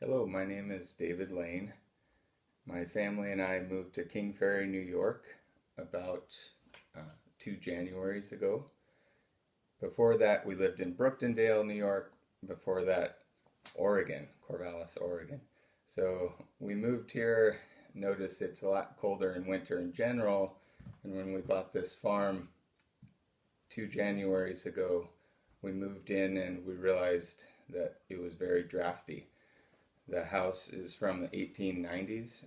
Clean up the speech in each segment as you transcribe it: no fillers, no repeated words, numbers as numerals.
Hello, my name is David Lane. My family and I moved to King Ferry, New York about 2 Januaries ago. Before that, we lived in Brooktondale, New York. Before that, Oregon, Corvallis, Oregon. So we moved here, noticed it's a lot colder in winter in general, and when we bought this farm 2 Januaries ago, we moved in and we realized that it was very drafty. The house is from the 1890s.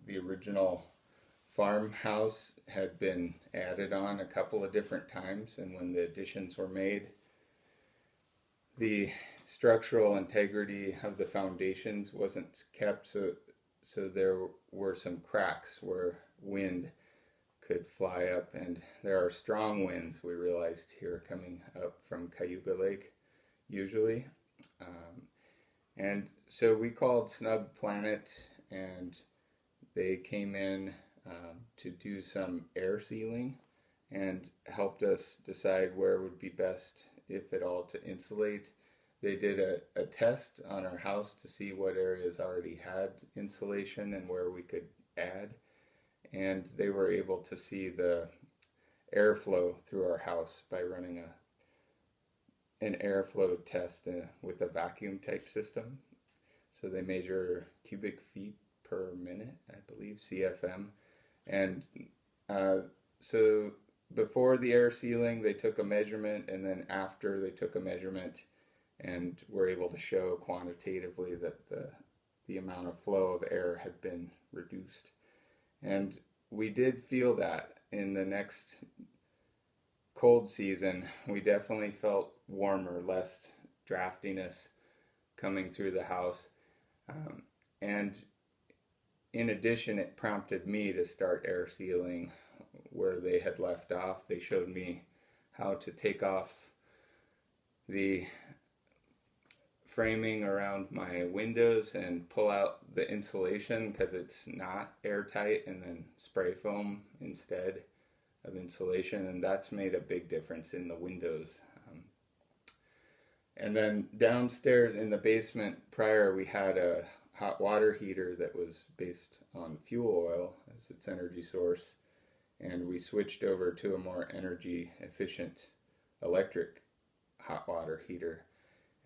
The original farmhouse had been added on a couple of different times, and when the additions were made, the structural integrity of the foundations wasn't kept, so there were some cracks where wind could fly up, and there are strong winds, we realized, here coming up from Cayuga Lake usually. And so we called Snug Planet, and they came in to do some air sealing and helped us decide where would be best, if at all, to insulate. They did a test on our house to see what areas already had insulation and where we could add, and they were able to see the airflow through our house by running an airflow test with a vacuum type system. So they measure cubic feet per minute, I believe, CFM. And so before the air sealing, they took a measurement, and then after they took a measurement and were able to show quantitatively that the amount of flow of air had been reduced. And we did feel that in the next cold season. We definitely felt warmer, less draftiness coming through the house. And in addition, it prompted me to start air sealing where they had left off. They showed me how to take off the framing around my windows and pull out the insulation because it's not airtight, and then spray foam instead of insulation, and that's made a big difference in the windows. And then downstairs in the basement prior, we had a hot water heater that was based on fuel oil as its energy source, and we switched over to a more energy efficient electric hot water heater,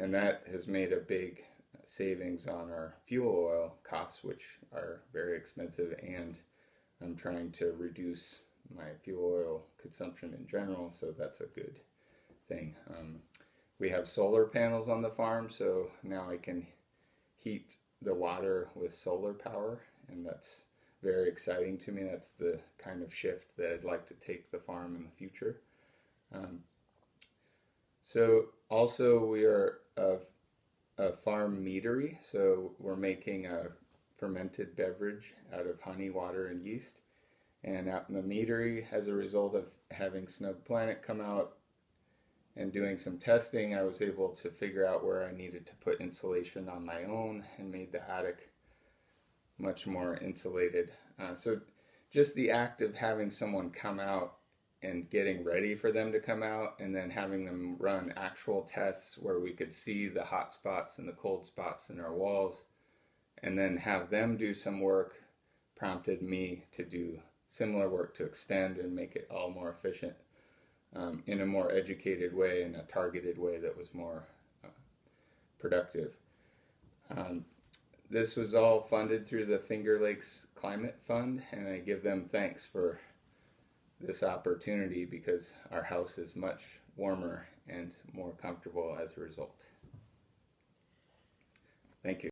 and that has made a big savings on our fuel oil costs, which are very expensive, and I'm trying to reduce my fuel oil consumption in general, so that's a good thing. We have solar panels on the farm, so now I can heat the water with solar power, and that's very exciting to me. That's the kind of shift that I'd like to take the farm in the future. So also we are a farm meadery, so we're making a fermented beverage out of honey, water, and yeast. And out in the meadery, as a result of having Snug Planet come out and doing some testing, I was able to figure out where I needed to put insulation on my own and made the attic much more insulated. So just the act of having someone come out and getting ready for them to come out, and then having them run actual tests where we could see the hot spots and the cold spots in our walls, and then have them do some work, prompted me to do similar work to extend and make it all more efficient in a more educated way, in a targeted way that was more productive. This was all funded through the Finger Lakes Climate Fund, and I give them thanks for this opportunity because our house is much warmer and more comfortable as a result. Thank you.